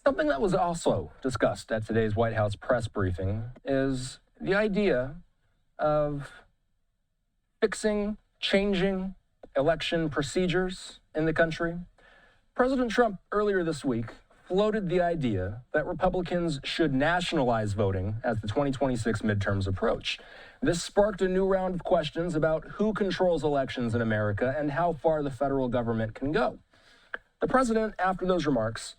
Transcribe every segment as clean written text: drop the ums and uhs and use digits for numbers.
Something that was also discussed at today's White House press briefing is the idea of fixing, changing election procedures in the country. President Trump earlier this week floated the idea that Republicans should nationalize voting as the 2026 midterms approach. This sparked a new round of questions about who controls elections in America and how far the federal government can go. The president, after those remarks,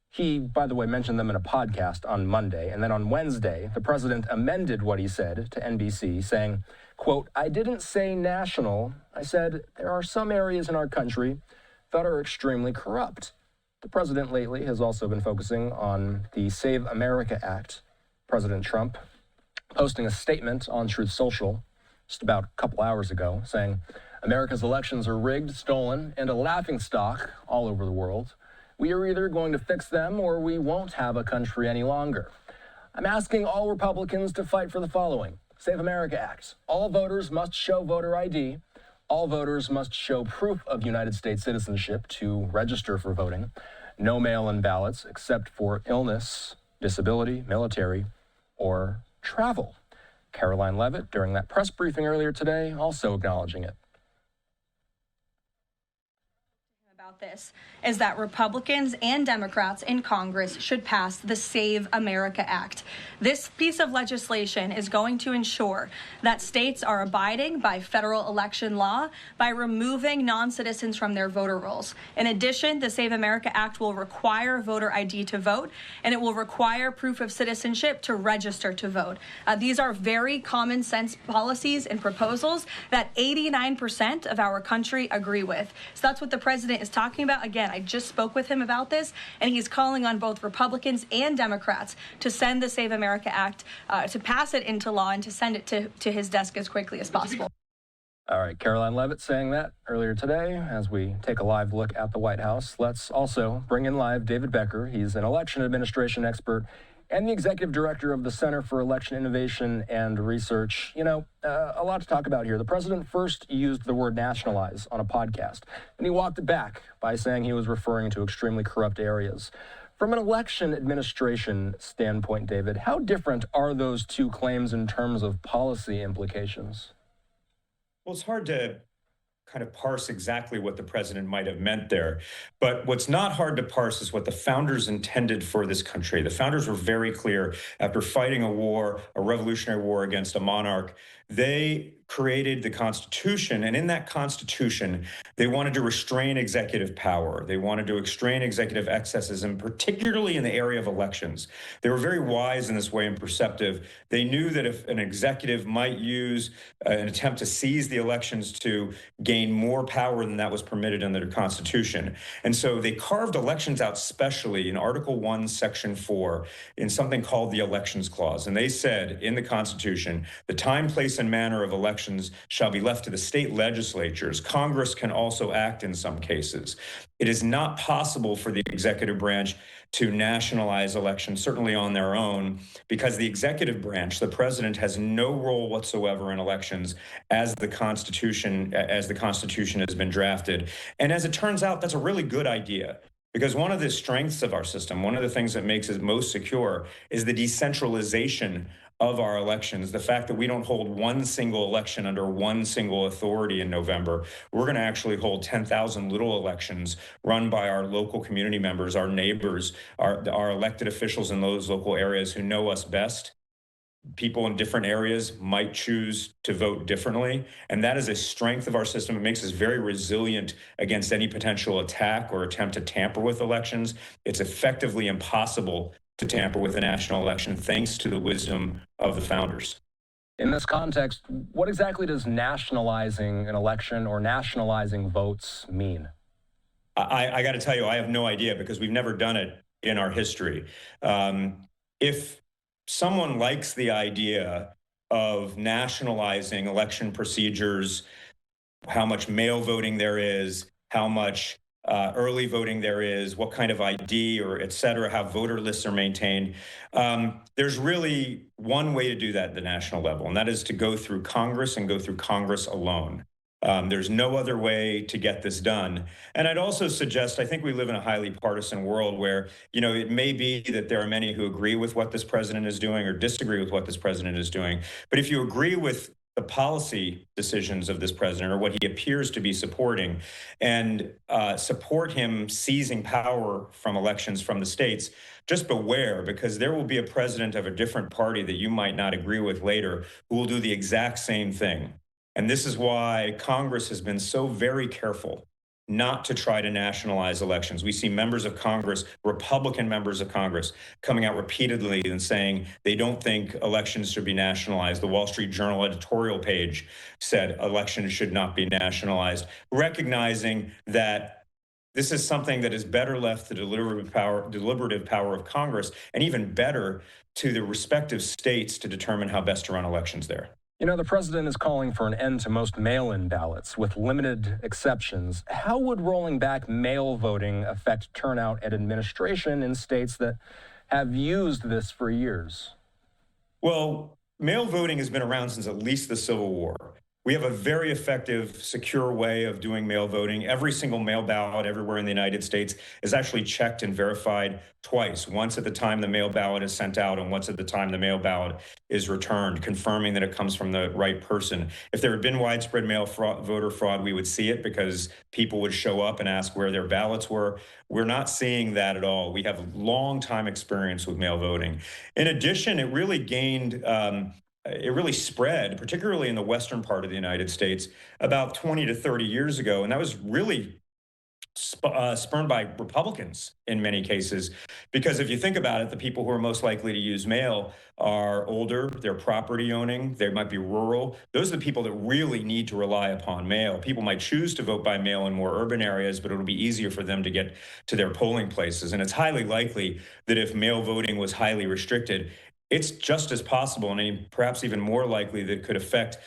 he, by the way, mentioned them in a podcast on Monday, and then on Wednesday, the president amended what he said to NBC, saying, quote, "I didn't say national. I said there are some areas in our country that are extremely corrupt." The president lately has also been focusing on the Save America Act. President Trump posting a statement on Truth Social just about a couple hours ago saying, "America's elections are rigged, stolen, and a laughingstock all over the world. We are either going to fix them or we won't have a country any longer. I'm asking all Republicans to fight for the following: Save America Act. All voters must show voter ID. All voters must show proof of United States citizenship to register for voting. No mail-in ballots except for illness, disability, military, or travel." Caroline Leavitt, during that press briefing earlier today, also acknowledging it. This is that Republicans and Democrats in Congress should pass the Save America Act. This piece of legislation is going to ensure that states are abiding by federal election law by removing non-citizens from their voter rolls. In addition, the Save America Act will require voter ID to vote, and it will require proof of citizenship to register to vote. These are very common sense policies and proposals that 89% of our country agree with. So that's what the president is talking about. Again, I just spoke with him about this, and he's calling on both Republicans and Democrats to send the Save America Act, to pass it into law and to send it to his desk as quickly as possible. All right, Caroline Leavitt saying that earlier today. As we take a live look at the White House, let's also bring in live David Becker. He's an election administration expert and the executive director of the Center for Election Innovation and Research. You know, a lot to talk about here. The president first used the word nationalize on a podcast, and he walked it back by saying he was referring to extremely corrupt areas. From an election administration standpoint, David, how different are those two claims in terms of policy implications? Well, it's hard to kind of parse exactly what the president might have meant there. But what's not hard to parse is what the founders intended for this country. The founders were very clear after fighting a war, a revolutionary war against a monarch. They created the Constitution, and in that Constitution, they wanted to restrain executive power. They wanted to restrain executive excesses, and particularly in the area of elections. They were very wise in this way and perceptive. They knew that if an executive might use an attempt to seize the elections to gain more power than that was permitted under the Constitution. And so they carved elections out specially in Article 1, Section 4, in something called the Elections Clause. And they said in the Constitution, the time, place, and manner of elections shall be left to the state legislatures. Congress can also act in some cases. It is not possible for the executive branch to nationalize elections, certainly on their own, because the executive branch, the president, has no role whatsoever in elections as the Constitution has been drafted. And as it turns out, that's a really good idea. Because one of the strengths of our system, one of the things that makes it most secure, is the decentralization of our elections. The fact that we don't hold one single election under one single authority in November. We're going to actually hold 10,000 little elections run by our local community members, our neighbors, our elected officials in those local areas who know us best. People in different areas might choose to vote differently, and that is a strength of our system. It makes us very resilient against any potential attack or attempt to tamper with elections. It's effectively impossible to tamper with a national election thanks to the wisdom of the founders. In this context, what exactly does nationalizing an election or nationalizing votes mean? I got to tell you, I have no idea because we've never done it in our history. If someone likes the idea of nationalizing election procedures, how much mail voting there is, how much early voting there is, what kind of ID or et cetera, how voter lists are maintained. There's really one way to do that at the national level, and that is to go through Congress and go through Congress alone. There's no other way to get this done. And I'd also suggest, I think we live in a highly partisan world where, it may be that there are many who agree with what this president is doing or disagree with what this president is doing. But if you agree with the policy decisions of this president or what he appears to be supporting and support him seizing power from elections from the states, just beware, because there will be a president of a different party that you might not agree with later who will do the exact same thing. And this is why Congress has been so very careful not to try to nationalize elections. We see members of Congress, Republican members of Congress, coming out repeatedly and saying they don't think elections should be nationalized. The Wall Street Journal editorial page said elections should not be nationalized, recognizing that this is something that is better left to the deliberative power of Congress, and even better to the respective states to determine how best to run elections there. The president is calling for an end to most mail-in ballots with limited exceptions. How would rolling back mail voting affect turnout and administration in states that have used this for years? Well, mail voting has been around since at least the Civil War. We have a very effective, secure way of doing mail voting. Every single mail ballot everywhere in the United States is actually checked and verified twice, once at the time the mail ballot is sent out and once at the time the mail ballot is returned, confirming that it comes from the right person. If there had been widespread voter fraud, we would see it because people would show up and ask where their ballots were. We're not seeing that at all. We have long time experience with mail voting. In addition, it really spread, particularly in the western part of the United States, about 20 to 30 years ago. And that was really spurned by Republicans in many cases. Because if you think about it, the people who are most likely to use mail are older, they're property owning, they might be rural. Those are the people that really need to rely upon mail. People might choose to vote by mail in more urban areas, but it'll be easier for them to get to their polling places. And it's highly likely that if mail voting was highly restricted, it's just as possible, and perhaps even more likely, that it could affect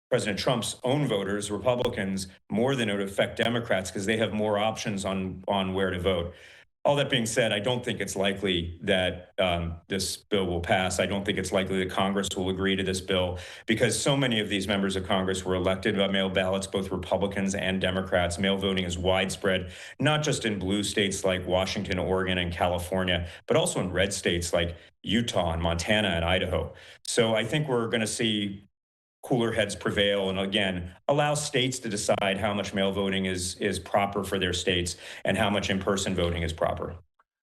President Trump's own voters, Republicans, more than it would affect Democrats because they have more options on where to vote. All that being said, I don't think it's likely that this bill will pass. I don't think it's likely that Congress will agree to this bill because so many of these members of Congress were elected by mail ballots, both Republicans and Democrats. Mail voting is widespread, not just in blue states like Washington, Oregon, and California, but also in red states like Utah and Montana and Idaho. So I think we're going to see cooler heads prevail and, again, allow states to decide how much mail voting is proper for their states and how much in-person voting is proper.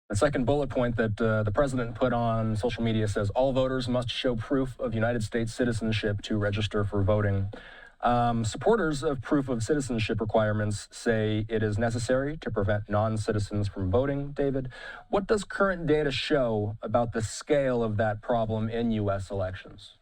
The second bullet point that the president put on social media says all voters must show proof of United States citizenship to register for voting. Supporters of proof of citizenship requirements say it is necessary to prevent non-citizens from voting. David, what does current data show about the scale of that problem in U.S. elections?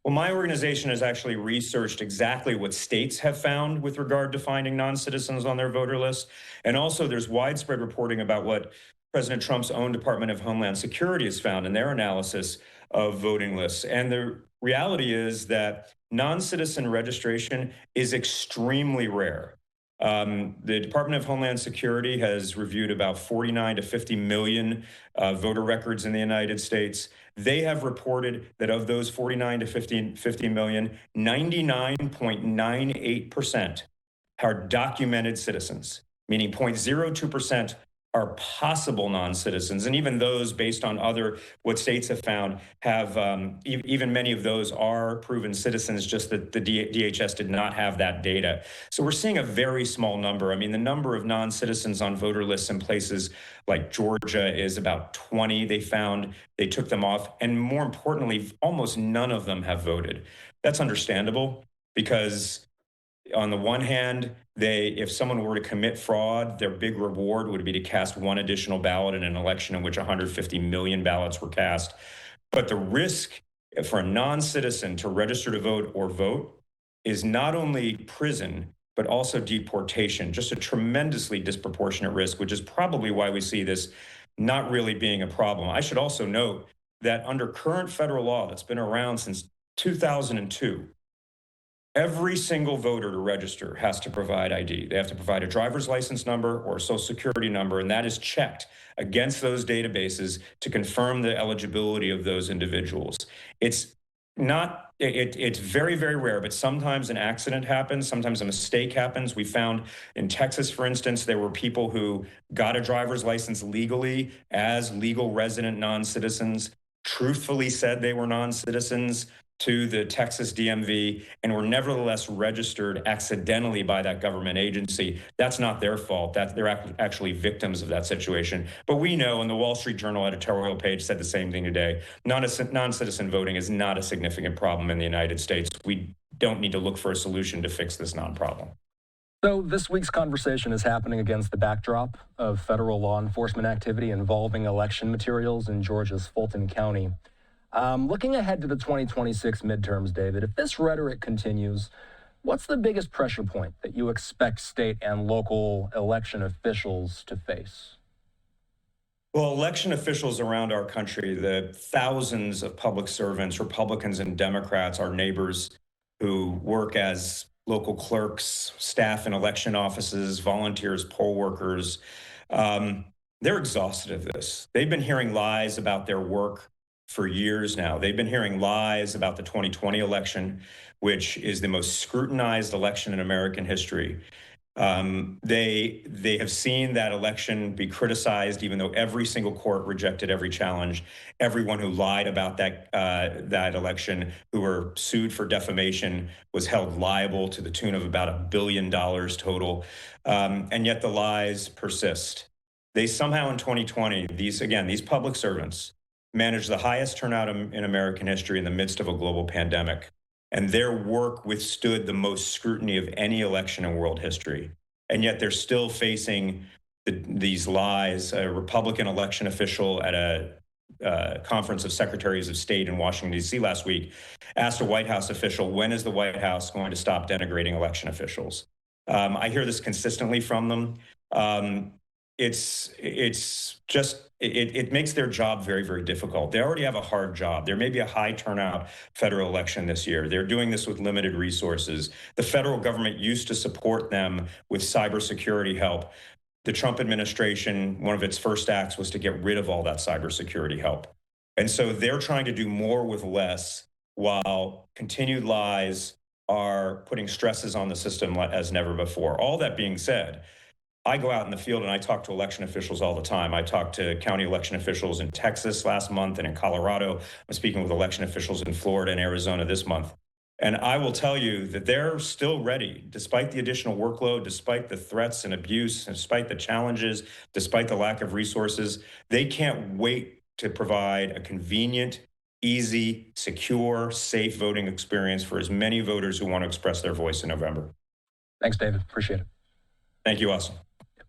Well, my organization has actually researched exactly what states have found with regard to finding non-citizens on their voter list. And also there's widespread reporting about what President Trump's own Department of Homeland Security has found in their analysis of voting lists. And the reality is that non-citizen registration is extremely rare. The Department of Homeland Security has reviewed about 49 to 50 million voter records in the United States. They have reported that of those 49 to 50 million, 99.98% are documented citizens, meaning 0.02% are possible non-citizens. And even those, based on what states have found, have even many of those are proven citizens, just that the DHS did not have that data. So we're seeing a very small number. I mean, the number of non-citizens on voter lists in places like Georgia is about 20 they found. They took them off. And more importantly, almost none of them have voted. That's understandable because on the one hand, if someone were to commit fraud, their big reward would be to cast one additional ballot in an election in which 150 million ballots were cast. But the risk for a non-citizen to register to vote or vote is not only prison, but also deportation, just a tremendously disproportionate risk, which is probably why we see this not really being a problem. I should also note that under current federal law that's been around since 2002, every single voter to register has to provide ID. They have to provide a driver's license number or a social security number, and that is checked against those databases to confirm the eligibility of those individuals. It's not It's very, very rare, but sometimes an accident happens. Sometimes a mistake happens. We found in Texas, for instance, there were people who got a driver's license legally as legal resident non-citizens, truthfully said they were non-citizens to the Texas DMV, and were nevertheless registered accidentally by that government agency. That's not their fault. They're actually victims of that situation. But we know, and the Wall Street Journal editorial page said the same thing today, non-citizen voting is not a significant problem in the United States. We don't need to look for a solution to fix this non-problem. So this week's conversation is happening against the backdrop of federal law enforcement activity involving election materials in Georgia's Fulton County. Looking ahead to the 2026 midterms, David, if this rhetoric continues, what's the biggest pressure point that you expect state and local election officials to face? Well, election officials around our country, the thousands of public servants, Republicans and Democrats, our neighbors who work as local clerks, staff in election offices, volunteers, poll workers, they're exhausted of this. They've been hearing lies about their work for years now. They've been hearing lies about the 2020 election, which is the most scrutinized election in American history. They have seen that election be criticized, even though every single court rejected every challenge. Everyone who lied about that election, who were sued for defamation, was held liable to the tune of about $1 billion total. And yet the lies persist. They somehow in 2020, these public servants managed the highest turnout in American history in the midst of a global pandemic. And their work withstood the most scrutiny of any election in world history. And yet they're still facing these lies. A Republican election official at a conference of secretaries of state in Washington, D.C. last week asked a White House official, when is the White House going to stop denigrating election officials? I hear this consistently from them. It makes their job very, very difficult. They already have a hard job. There may be a high turnout federal election this year. They're doing this with limited resources. The federal government used to support them with cybersecurity help. The Trump administration, one of its first acts was to get rid of all that cybersecurity help. And so they're trying to do more with less, while continued lies are putting stresses on the system as never before. All that being said, I go out in the field and I talk to election officials all the time. I talked to county election officials in Texas last month and in Colorado. I'm speaking with election officials in Florida and Arizona this month. And I will tell you that they're still ready, despite the additional workload, despite the threats and abuse, despite the challenges, despite the lack of resources. They can't wait to provide a convenient, easy, secure, safe voting experience for as many voters who want to express their voice in November. Thanks, David. Appreciate it. Thank you, Austin.